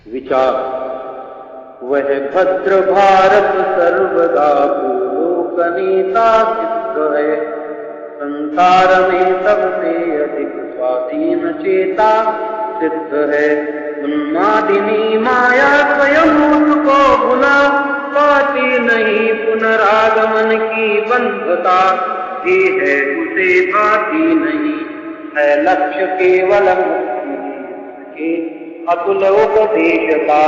विचार। वह भद्र भारत सर्वदा भूलोक नेता सिद्ध है, संसार में सबसे अधिक स्वाधीन चेता सिद्ध है। उन्मादिनी माया स्वयं उसको भुला पाती नहीं, पुनरागमन की बंधता भी है उसे भाती नहीं। है लक्ष्य केवल मुक्ति के अतुल उपदेश का,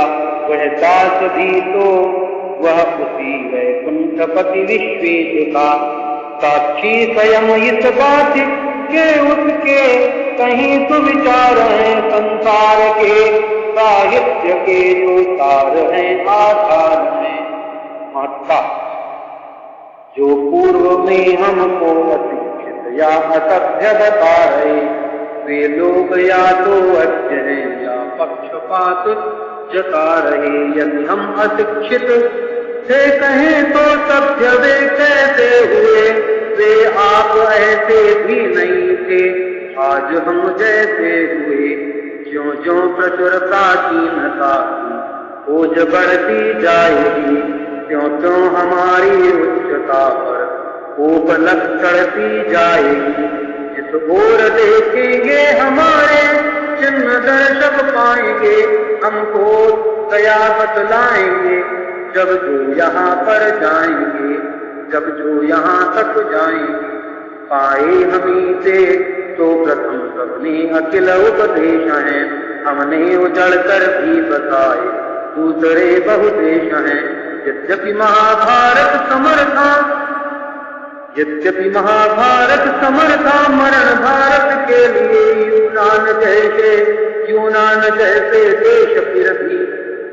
वह दास भी तो वह उसी वैकुंठपति विश्वेश का। साक्षी स्वयं इस बात के उसके कहीं सुविचार हैं, संसार के साहित्य के जो सार हैं आधार हैं। माता जो पूर्व में हमको अशिक्षित या असभ्य बता रहे, वे लोग या तो अज्ञ हैं या पक्षपात जता रहे। यदि हम अशिक्षित थे कहें तो सभ्य वे कैसे हुए, वे आप ऐसे भी नहीं थे आज हम जैसे हुए। ज्यों ज्यों प्रचुर प्राचीनता की खोज बढ़ती जाएगी, त्यों त्यों हमारी उच्चता पर उपलब्ध चढ़ती जाएगी। जिस ओर देखेंगे हमारे चिन्ह दर्शक पाएंगे, हमको दया बतलाएंगे जब जो यहाँ पर जाएंगे, जब जो यहाँ तक जाएंगे। पाए हमी से तो प्रथम सबने अखिल उपदेश हैं, हमने उजड़ कर भी बताए दूसरे बहुदेश हैं। यद्यपि महाभारत समर था मरण भारत के लिए, यूनान जैसे देश फिर भी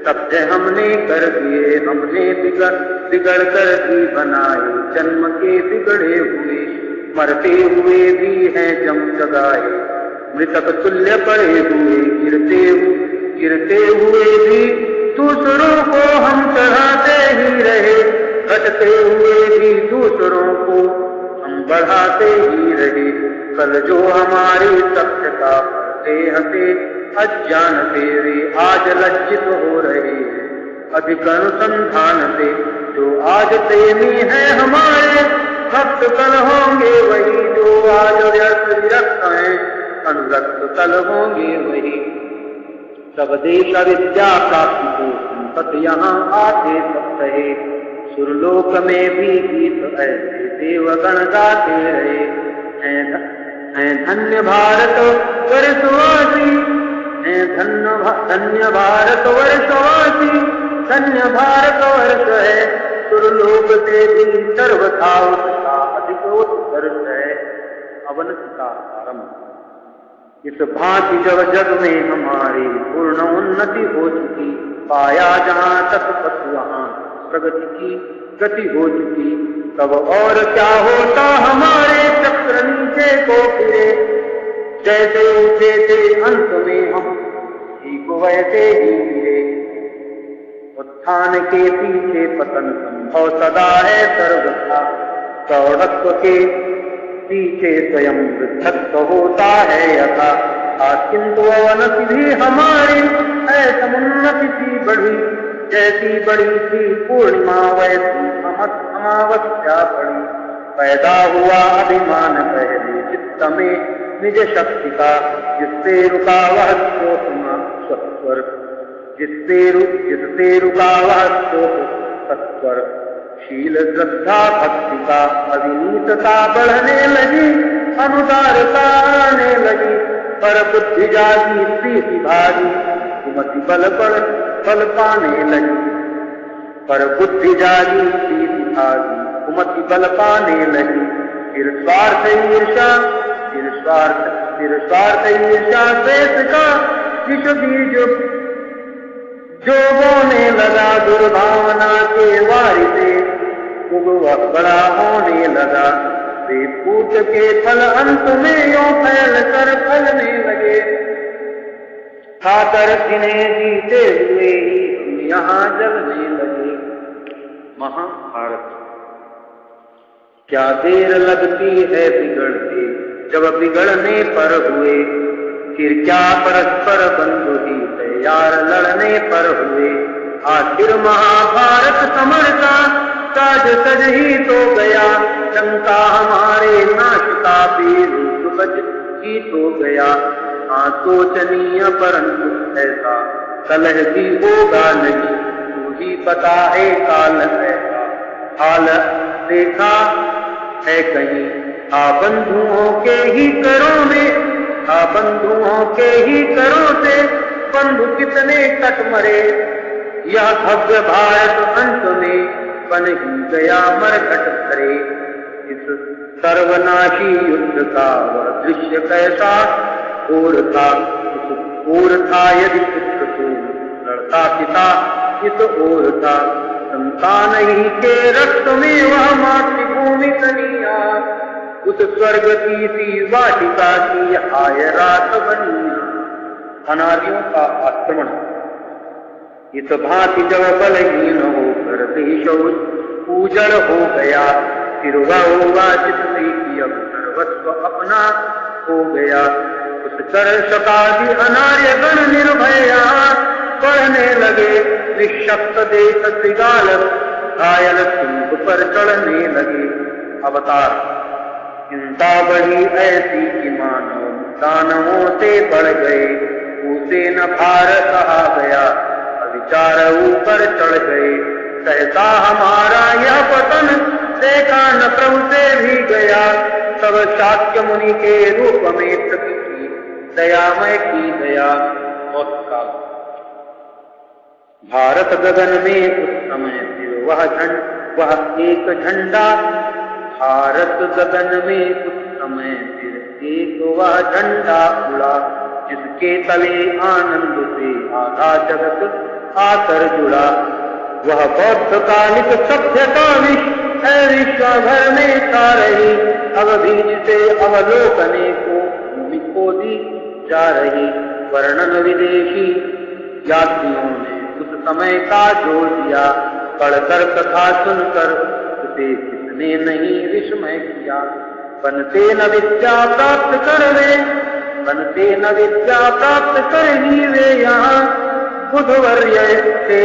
सत्य हमने कर दिए। हमने बिगड़ कर भी बनाए, जन्म के बिगड़े हुए मरते हुए भी हैं जम जगाए। मृतक तुल्य पड़े हुए गिरते हुए भी दूसरों को हम चढ़ाते ही रहे, घटते हुए भी दूसरों को हम बढ़ाते ही रहे। कल जो हमारी सत्यता हंसे हंसे अज्ञान से, वे आज लज्जित हो रहे हैं अधिक अनुसंधान से। जो आज प्रेमी है हमारे भक्त कल होंगे वही, जो आज व्यर्थ विरक्त हैं अनुरक्त कल होंगे वही। सब देश विद्या प्राप्ति को संपत यहाँ आते सब कहे, सुरलोक में भी गीत ऐसे देवगण गाते रहे। हैं धन्य भारत वर्षवासी, हैं धन्य भारत वर्षवासी, धन्य भारत वर्ष है। सुरलोक से भी सर्वथा उसका अधिक उत्कर्ष है। अवनति का आरंभ। इस भांति जब जग में हमारी पूर्ण उन्नति हो चुकी, पाया जहाँ तक पथ वहाँ प्रगति की गति हो चुकी, तब और क्या होता हमारे चक्र नीचे को फिरे। जैसे उठे थे अंत में हम ठीक वैसे ही गिरे। उत्थान के पीछे पतन संभव सदा है सर्वथा, प्रौढ़त्व के पीछे स्वयं वृद्धत्व होता है यथा। किंतु अवनति भी हमारी है समुन्नति सी बढ़ी, जैसी बड़ी थी पूर्णिमा वैसी अमावस्या पड़ी। पैदा हुआ अभिमान पहले चित्त में निज शक्ति का, जिससे रुका वह सत्वर, जिससे रुका वह सत्वर। शील श्रद्धा भक्ति का अविनीतता बढ़ने लगी, अनुदारता आने लगी। पर बुद्धि जागी प्रीति भागी, सुमति बल पाने लगी। पर बुद्धि जागी प्रीति भागी, सुमति बल पाने लगी। फिर स्वार्थ ईर्षा द्वेष का विष बीज जो बोने लगा, दुर्भावना के वारी से वह बड़ा होने लगा। वे पूत के फल अंत में यूं फैल कर फलने लगे, खाकर जिन्हें जीते हुए ही हम यहाँ जलने लगे। महाभारत। क्या देर लगती है बिगड़ते, जब बिगड़ने पर हुए फिर क्या परस्पर बंधु ही तैयार लड़ने पर हुए। आखिर महाभारत समर का साज सज ही तो गया, शंका हमारे नाश का बेरूप बज ही तो गया। हाँ सोचनीय परंतु ऐसा कलह भी होगा नहीं, तू ही बता है काल ऐसा हाल देखा है कहीं। बंधुओं के ही करों में, बंधुओं के ही करों से बंधु कितने कट मरे। यह भव्य भारत अंत में बन ही गया मरघट भरे। इस सर्वनाशी युद्ध का वह दृश्य कैसा घोर था, घोर था यदि पुत्र को लड़ता पिता इस ओर था। संतान ही के रक्त में वह मातृभूमि कनिया, उस स्वर्ग की सी वाटिका की आय रात बनिया। अनार्यों का आक्रमण इस भांति जब बलहीन होकर देश उजड़ हो गया, फिर वह होगा जिससे कि अब सर्वस्व अपना हो गया। उस कर शताब्दी अनार्य गण निर्भया बढ़ने लगे, निशक्त देश श्रृगाल घायल सिंह पर चढ़ने लगे। अवतार चिंता बढ़ी ऐसी कि मानव दानवों से बढ़ गए, उसे न भार कहा गया, विचार ऊपर चढ़ गए। सहसा हमारा यह पतन देखा न प्रभु से भी गया, सब शाक्य मुनि के रूप में प्रकृति दयामय की गया। बहुत काल भारत गगन में उस समय फिर वह एक झंडा, भारत गगन में उस समय फिर एक वह झंडा उड़ा, जिसके तले आनंद से आधा जगत आकर जुड़ा। वह बौद्ध कालिक सभ्यता विश्व भर में छा रही, अब बीज से अवलोकने को भूमि खोदी जा रही। वर्णन विदेशी यात्रियों ने उस समय का जोड़ दिया, पढ़कर तथा सुनकर उसे किसने नहीं विस्मय किया। बनते न विद्या प्राप्त कर वे, बनते न विद्या प्राप्त कर ही वे यहाँ बुधवर्य थे।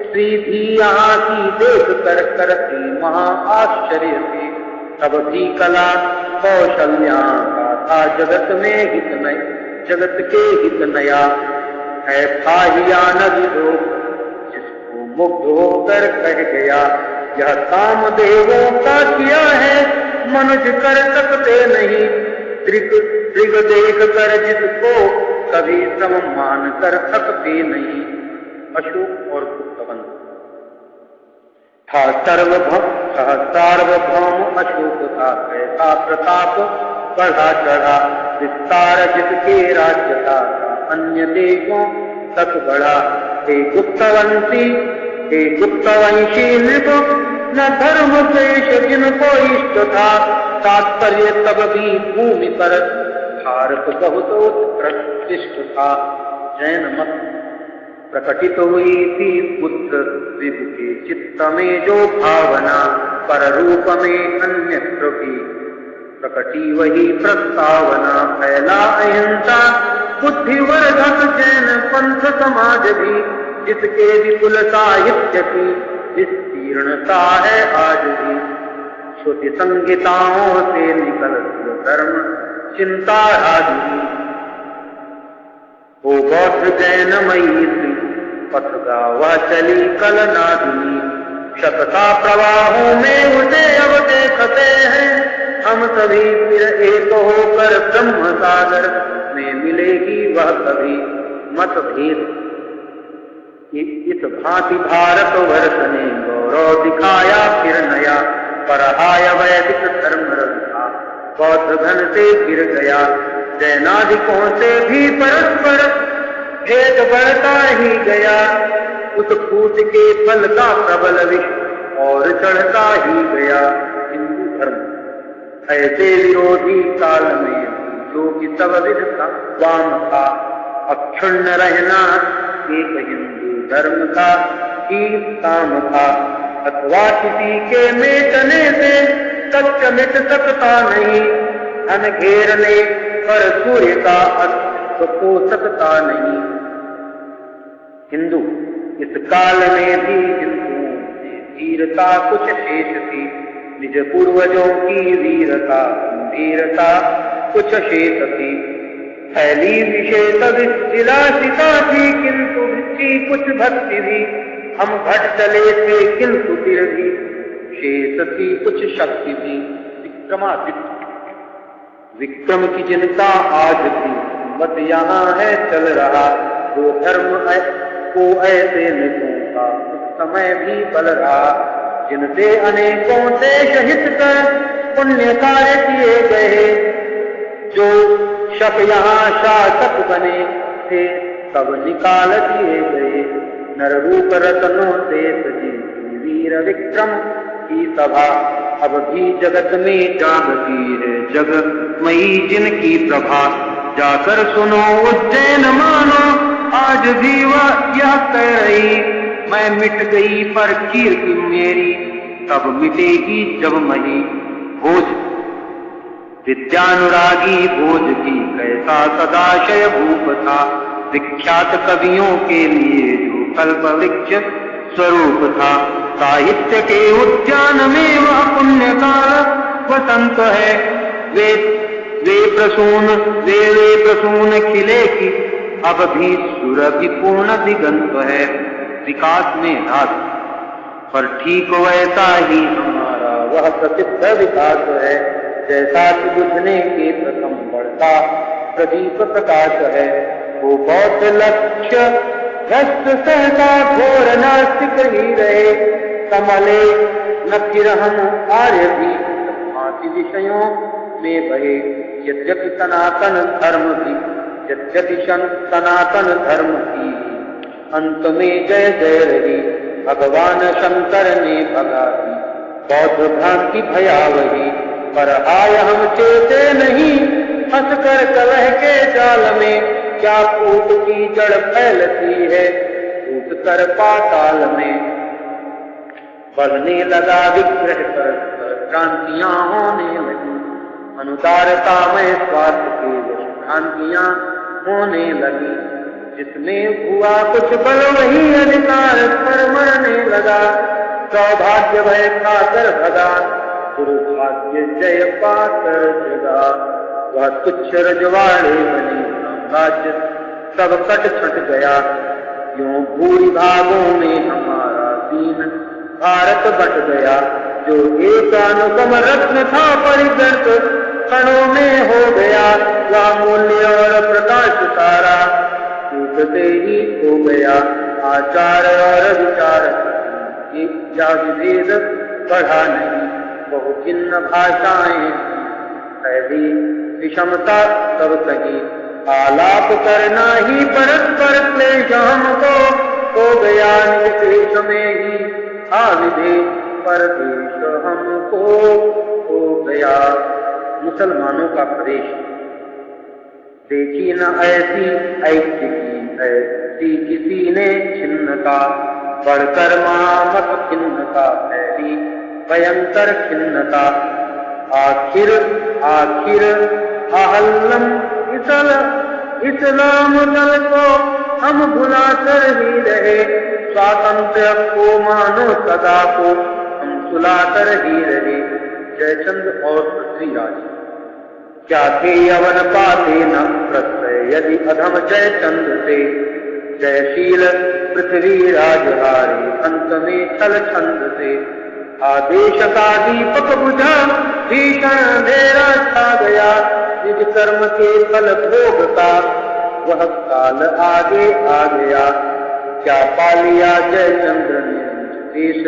श्री भी यहाँ की देख कर करते महा आश्चर्य थे। तब भी कला कौशल्या का था जगत में हित नया, जगत के हित नया है था हिया नदी लोग, जिसको मुग्ध होकर कह गया, यह काम देवों का किया है, मनुष्य कर सकते नहीं। दृग देख कर जिसको कभी सम्मान कर सकते नहीं। अशोक और कुत्तवन था सार्वभौम अशोक का कैसा प्रताप बढ़ा चढ़ा, विस्तार जिसके राज्य का अन्य देशों तक बढ़ा। हे गुप्तवंशी नृप न धर्म देश जिनको इष्ट था, तात्पर्य तब भी भूमि पर भारत बहुत उत्कृष्ट था। जैन मत प्रकटित हुई थी पुत्र विभु के चित्त में जो भावना, पर रूप में अन्यत्र भी प्रकटी वही प्रस्तावना। फैला अहिंसा बुद्धिवर्धक जैन पंथ समाज भी, जिसके विपुल साहित्य की विस्तीर्णता है आज भी। श्रुति संहिताओं से निकल धर्म चिंता राजी, वो बौद्ध जैनमयी पथ गावा चली कल नादिनी। शतता प्रवाहों में उसे अब देखते हैं हम सभी, फिर एक होकर ब्रह्म सागर में मिलेगी वह कभी मतभेद। इस भांति भारत वर्ष ने गौरव दिखाया फिर नया, परहाय वैदिक धर्म रखा बौद्ध धन से गिर गया। जैनादिकों से भी परस्पर भेद बढ़ता ही गया, उस फूट के फल का प्रबल विष और चढ़ता ही गया। हिंदू धर्म ऐसे विरोधी काल में जो कि सब विध का वाम था, अक्षुण्ण रहना एक हिंदू धर्म का ही काम था। अथवा किसी के मेटने से सत्य मिट सकता नहीं, धन घेरने पर सूर्य का हो सकता नहीं। हिंदू, इस काल में भी हिंदुओं में वीरता कुछ शेष थी, निज पूर्वजों की वीरता गंभीरता कुछ शेष थी। फैली विशेष विलासिता थी, किंतु थी कुछ भक्ति भी। हम घट चले थे किंतु फिर भी शेष थी कुछ शक्ति भी। विक्रमादित्य, विक्रम की जनता आज भी मत यहाँ है चल रहा, वो धर्म को ऐसे निकों का उस समय भी बल रहा, जिनसे अनेकों देश हित कर पुण्य कार्य किए गए। जो शक यहाँ शासक बने थे सब निकाल दिए गए। नर रूप रत्नों से सजी वीर विक्रम की सभा, अब भी जगत में जागती है जगमयी जिनकी प्रभा। जाकर सुनो उज्जैन मानो, आज भी वह यह कह रही, मैं मिट गई पर कीर्ति मेरी तब मिटेगी जब मही। भोज, विद्यानुरागी भोज की कैसा सदाशय भूप था, विख्यात कवियों के लिए जो कल्प वृक्ष स्वरूप था। साहित्य के उद्यान में वह पुण्य काल वसंत है, वे प्रसून खिले की अब भी सुरभि पूर्ण दिगंत है। विकास में रात पर ठीक वैसा ही हमारा वह प्रसिद्ध विकास है, जैसा कि बुझने के प्रथम बढ़ता प्रदीप प्रकाश है। वो बौद्ध लक्ष्य भ्रष्ट सहता घोर नास्तिक ही रहे, कमले न फिर हम आर्य भी भांति विषयों में बहे। यद्यपि सनातन धर्म भी, यद्यपि सनातन धर्म की अंत में जय जय रही, भगवान शंकर ने भगा दी बौद्ध भ्रांति भयावही। पर हाय हम चेते नहीं, हंसकर कलह के जाल में क्या फूट की जड़ फैलती है, फूट कर पाताल में। बढ़ने लगा विग्रह पर क्रांतियां होने लगी, अनुदारता में स्वार्थ के क्रांतियां होने लगी। जिसमें हुआ कुछ बल वही अधिकार पर मरने लगा, सौभाग्य भय खाकर भगा, दुर्भाग्य जय पाकर जगा। वह तुच्छ रजवाड़े बने राज्य सब कट छट गया, यूं भूरी भागों में हमारा दीन भारत बट गया। जो एक अनुपम रत्न था परिवर्त कणों में हो गया, वह मूल्य और प्रकाश सारा टूटते ही हो गया। आचार और विचार या विभेद बढ़ा नहीं, बहुचिन्न भाषाएं फैली विषमता सब कहीं। आलाप करना ही परस्पर क्लेश हमको हो गया, निज क्लेश में ही आविधेय परदेश हमको हो गया। मुसलमानों का प्रदेश देखी न ऐसी ऐक्य की ऐसी किसी ने छिन्नता, बढ़कर महामत खिन्नता फैली भयंकर खिन्नता। आखिर आहल्लम इस्लाम दल को हम भुला कर ही रहे, स्वातंत्र्य को मानो सदा को हम सुला कर ही रहे। जयचंद और पृथ्वीराज क्या थे यवन पाते न प्रत्यय, यदि अधम जयचंद से। जयशील पृथ्वीराज हारे अंत में छल छंद से, आदेश का दीपक बुझा भीषण अंधेरा छा गया। निज कर्म के फल भोगता वह काल आगे आ गया। क्या पा लिया जयचंद्र ने देश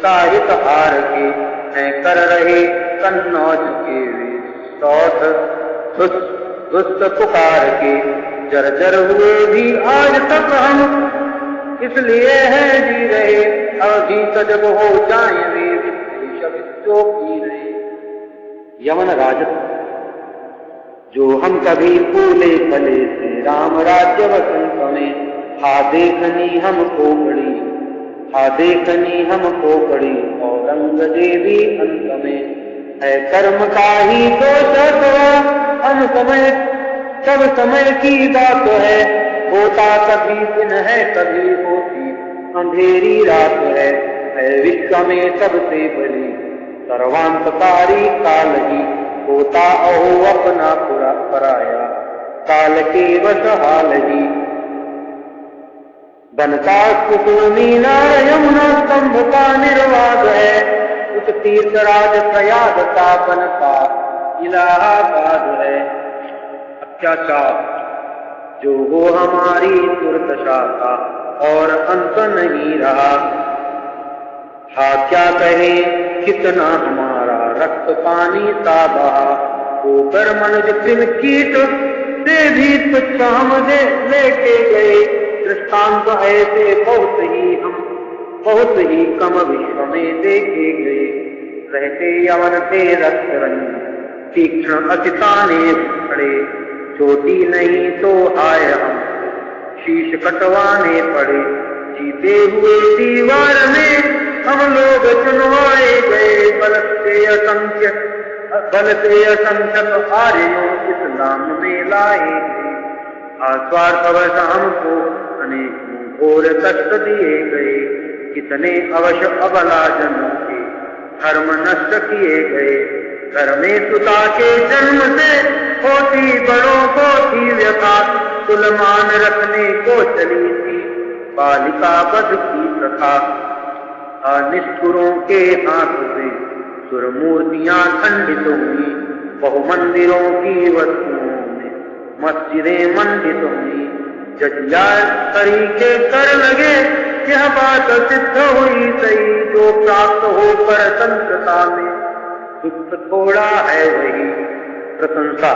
साहित हार के, हैं कर रहे कन्नौज के वे सौध दुष्ट पुकार के। जर्जर हुए भी आज तक हम इसलिए हैं जी रहे, अभी सजग हो जाए वे विदेश विद्यो की रहे। यमन राजत जो हम कभी फूले फले से राम राज्य वसंत में, हा देखनी हमको बड़ी, हा देखनी हमको बड़ी औरंगजेबी अंत में। है कर्म का ही दोष अथवा हम समय सब समय की बात है। होता कभी दिन है, कभी होती अंधेरी रात है। विश्व में सबसे बड़ी सर्वांतकारी काल ही, होता अहो अपना पराया, काल के वश हाल ही। बनता कुसुमीना यमुना स्तंभ का निर्वाद है, उस तीर्थराज प्रयाग का बनता इलाहाबाद है। अत्याचार जो हो हमारी दुर्दशा का और अंत नहीं रहा, क्या कहे कितना हमारा रक्त पानी सा बहा। होकर मनुज कृम कीट से भी तुच्छ हम लेके गए, दृष्टांत ऐसे बहुत ही कम विश्व में देखे गए। रहते यवन थे रक्त रंग तीक्ष्ण अतिताने खड़े, चोटी नहीं तो हाय हम शीश कटवाने पड़े। जीते हुए दीवार में हम लोग चुनवाए गए, बल से असंख्यक आर्यों इस्लाम में लाए गए। स्वार्थवश हमको अनेक घोर कष्ट दिए गए, कितने अवश्य अबला जनों के धर्म नष्ट किए गए। घर में सुता के जन्म से होती बड़ों को थी व्यथा, कुलमान रखने को चली थी बालिका वध की प्रथा। निष्ठुरों के हाथ से सुरमूर्तियां खंडित हुई, बहु मंदिरों की वस्तुओं में मस्जिदें मंडित हुई। जजिया तरीके कर लगे यह बात सिद्ध हुई सही, जो प्राप्त हो परतंत्रता में दुख थोड़ा है वही। प्रशंसा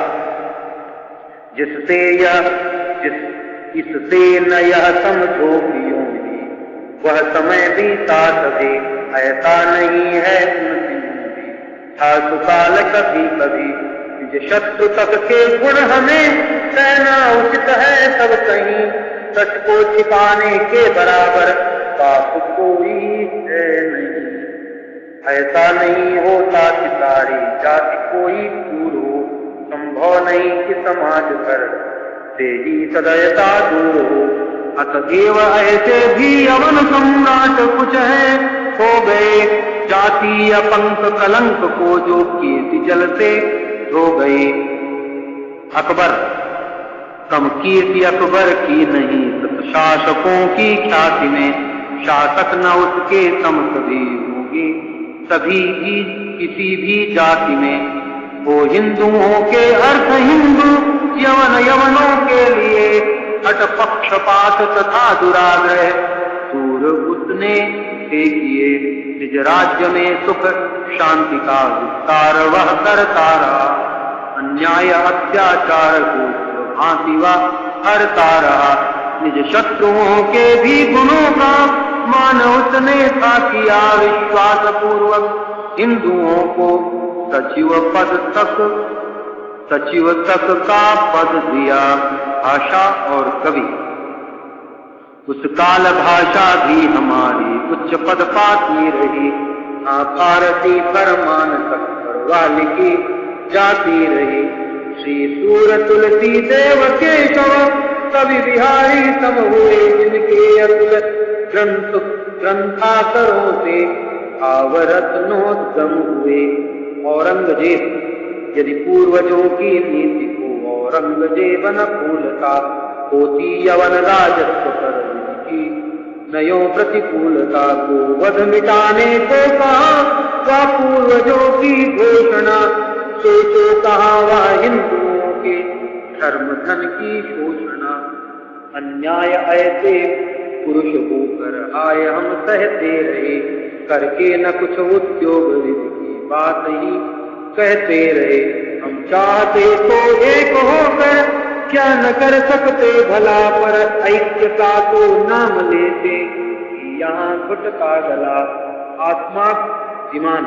इससे न यह समझो कि यूं ही वह समय बीता सके, ऐसा नहीं है उन दिनों भी था सुकाल कभी कभी। निज शत्रु तक के गुण हमें कहना उचित है सब कहीं, सच को छिपाने के बराबर पाप कोई है नहीं। ऐसा नहीं होता कि सारी जाति कोई दूर हो, संभव नहीं कि समाज पर से ही सदयता दूर हो। अतएव ऐसे भी यवन सम्राट कुछ है हो गए, जातीय पंख कलंक को जो कीर्ति जल से धो गए। अकबर कम कीर्ति अकबर की नहीं, शासकों की ख्याति में शासक न उसके सम कभी होगी सभी भी किसी भी जाति में। वो हिंदुओं के अर्थ हिंदू, यवनों के लिए हट पक्षपात तथा दुराग्रह दूर उसने से किए। निज राज्य में सुख शांति का विस्तार वह करता रहा, अन्याय अत्याचार को भांति वह हरता रहा। निज शत्रुओं के भी गुणों का मान उसने था किया, विश्वास पूर्वक हिंदुओं को सचिव तक का पद दिया। भाषा और कवि उस काल भाषा भी हमारी उच्च पद पाती रही, भारती फरमान तक वाली की जाती रही। श्री सूर तुलसी देव केशव कवि बिहारी सब हुए, जिनके अतुल ग्रंथाकरों से भावरत्नोत्तम हुए। औरंगजेब यदि पूर्वजों की नीति को औरंगजेब न भूलता, होती यवन राजत्व पर की नयो प्रतिकूलता को। वध मिटाने को कहा वह पूर्वजों की घोषणा, सोचो कहा वह हिंदुओं के धर्म धन की शोषणा। अन्याय ऐसे पुरुष होकर आए हम सहते रहे, करके न कुछ उद्योग विधि की बात ही कहते रहे। हम चाहते तो एक होकर क्या न कर सकते भला, पर ऐक्यता को नाम लेते यहाँ घुटका गला। आत्मा विमान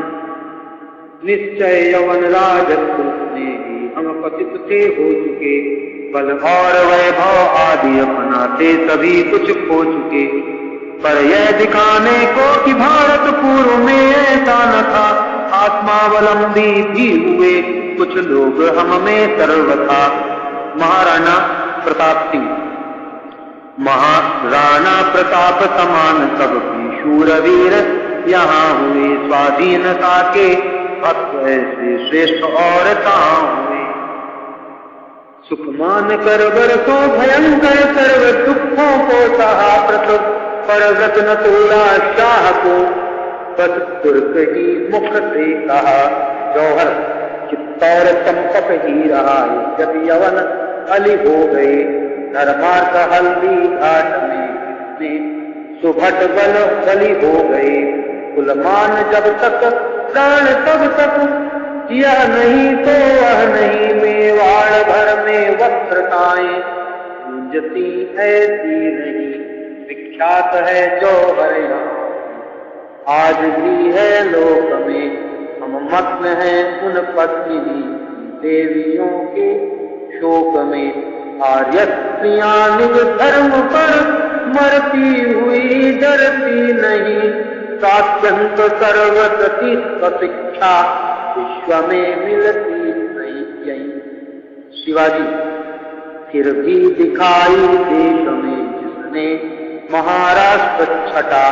निश्चय यवन राजत्व ने भी हम पतित थे हो चुके, बल और वैभव आदि अपनाते सभी कुछ खो चुके। पर यह दिखाने को कि भारत पूर्व में ऐसा न था, आत्मावलंबी भी हुए कुछ लोग हम में सर्वथा। महाराणा प्रताप सिंह। महाराणा प्रताप समान सब की शूरवीर यहाँ हुए, स्वाधीनता के भक्त ऐसे श्रेष्ठ और कहाँ हुए। सुख मान कर बरसों भयंकर सर्व दुखों को सहा, प्रसव परगत न तोड़ा शाह को, बस तुर्क ही मुख से कहा। जौहर चित्तौर चंपक ही रहा है, जब यवन अली हो गए, धर्मार्थ हल्दी घाट में कितने सुभट बल बलि हो गए। कुलमान जब तक प्राण तब तक, यह नहीं तो वह नहीं, मेवाड़ भर में वस्त्रताएं गूंजती ऐसी नहीं। विख्यात है जौहर यहाँ आज भी है लोक में, हम मग्न हैं उन पत्नी देवियों के शोक में। आर्य स्त्रियां निज धर्म पर मरती हुई डरती नहीं, सात्यंत सर्वगति शिक्षा विश्व में मिलती नहीं। यही शिवाजी फिर भी दिखाई देश में जिसने महाराष्ट्र छटा,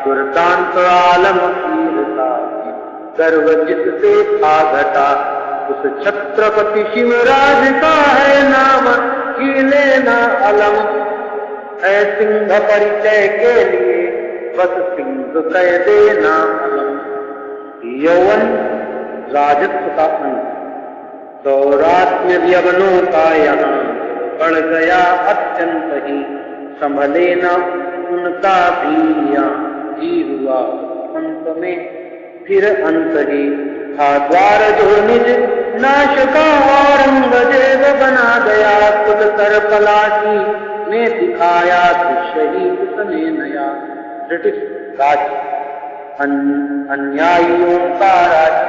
दुर्दांत आलम वीरता की गर्व जिससे था घटा। उस छत्रपति शिवराज का है नाम, कीले न अलम है सिंह परिचय के लिए, बस सिंह कह देना अलम। यौवन राजत्व का अंत, दौरात्म्य यवनों का यहाँ बढ़ गया अत्यंत ही, संभले न उनका भी यहाँ जी हुआ अंत में फिर अंत ही। था द्वार जो निज नाश का औरंगजेब बना गया, खुद कर पलाशी में दिखाया कि शहीद उसने नया। ब्रिटिश राज अन्यायियों का राज्य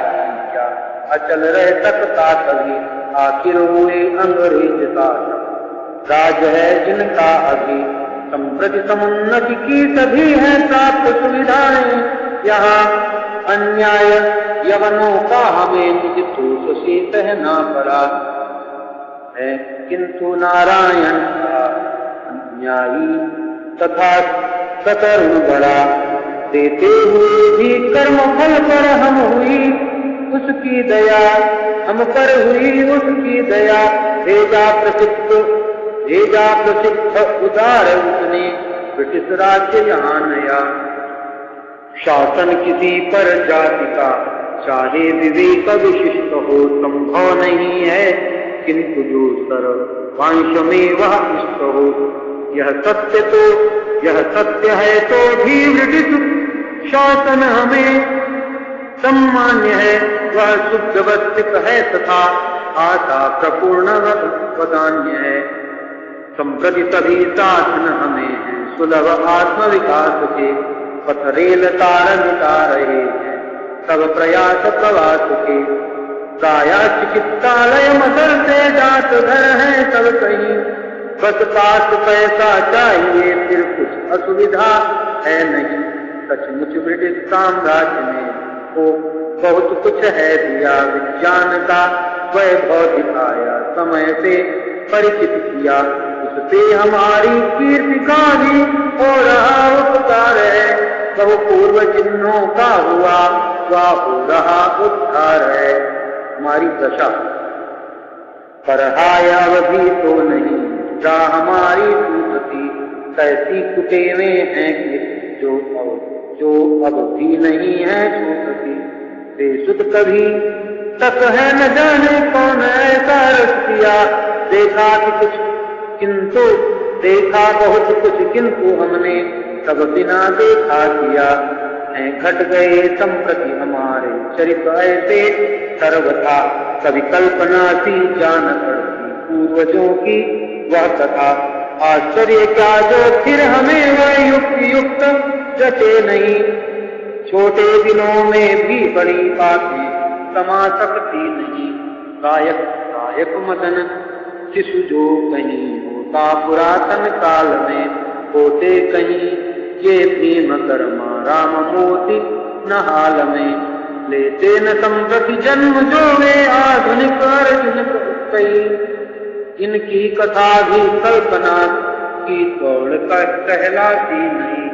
क्या अचल रह सकता कभी, आखिर हुए अंग्रेज शासक राज है जिनका अभी। संप्रति समुन्नति की सभी है प्राप्त सुविधाएं, यहाँ अन्याय यवनों का हमें निज दोष से सहना पड़ा है। किंतु नारायण का अन्यायी तथा सतर्म बड़ा, देते हुए भी कर्म फल पर हम हुई उसकी दया, हम पर हुई उसकी दया। भेजा प्रसिद्ध उदार उसने ब्रिटिश राज्य यहाँ नया। शासन किसी पर जाति का चाहे विवेक विशिष्ट हो, संभव नहीं है किंतु जो सर्वांश में वह इष्ट हो। यह सत्य है तो भी ब्रिटिश शासन हमें सम्मान्य है, वह शुद्ध व्यवस्थित है तथा आशा प्रपूर्ण वदान्य है। संप्रति सभी शासन हमें है सुलभ आत्म विकास के, पथ रेल तार मिटा रहे हैं सब प्रयास प्रवास के। प्राया चिकित्सालय मदर से जात घर है सब कहीं, बस पास पैसा चाहिए फिर कुछ असुविधा है नहीं। सचमुच ब्रिटिश साम्राज्य में को बहुत कुछ है दिया, विज्ञान का वैभव दिखाया, समय से परिचित किया, उससे हमारी कीर्ति का भी हो रहा उपकार है। बहु पूर्व चिन्हों का हुआ वह हो रहा उद्धार है। हमारी दशा पर अवधि तो नहीं जा हमारी टूटती, कैसी कुटेवें हैं कि जो अब भी नहीं है छूटती। बेसुध कभी तक है न जाने कौन ऐसा रस किया, देखा कि कुछ किंतु देखा बहुत कुछ किंतु हमने सब बिना देखा किया है। घट गए संप्रति हमारे चरित्र ऐसे सर्वथा, कभी कल्पना सी जान पड़ती पूर्वजों की वह कथा। आश्चर्य क्या जो फिर हमें वह युक्त जटे नहीं, छोटे दिनों में भी बड़ी बातें समा सकती नहीं। गायक मदन शिशु जो कहीं होता पुरातन काल में, होते कहीं ये भीम कर्मा राम मोती न हाल में। लेते न संप्रति जन्म जो वे आधुनिक अर्जुन कई, इनकी कथा भी कल्पना की तोड़ कहलाती नहीं।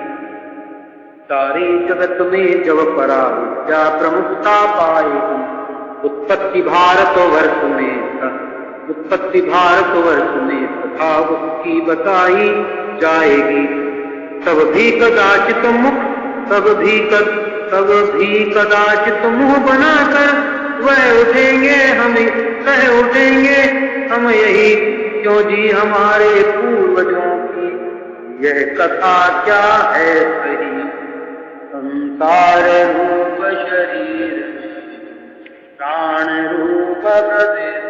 सारे जगत में जब पराविद्या प्रमुखता पाएगी, उत्पत्ति भारतवर्ष में तथा उसकी बताई जाएगी। तब भी कदाचित मुंह बनाकर वह उठेंगे, कह उठेंगे हम यही क्यों जी हमारे पूर्वजों की यह कथा क्या है सही। संसार रूप शरीर प्राण रूप हृदय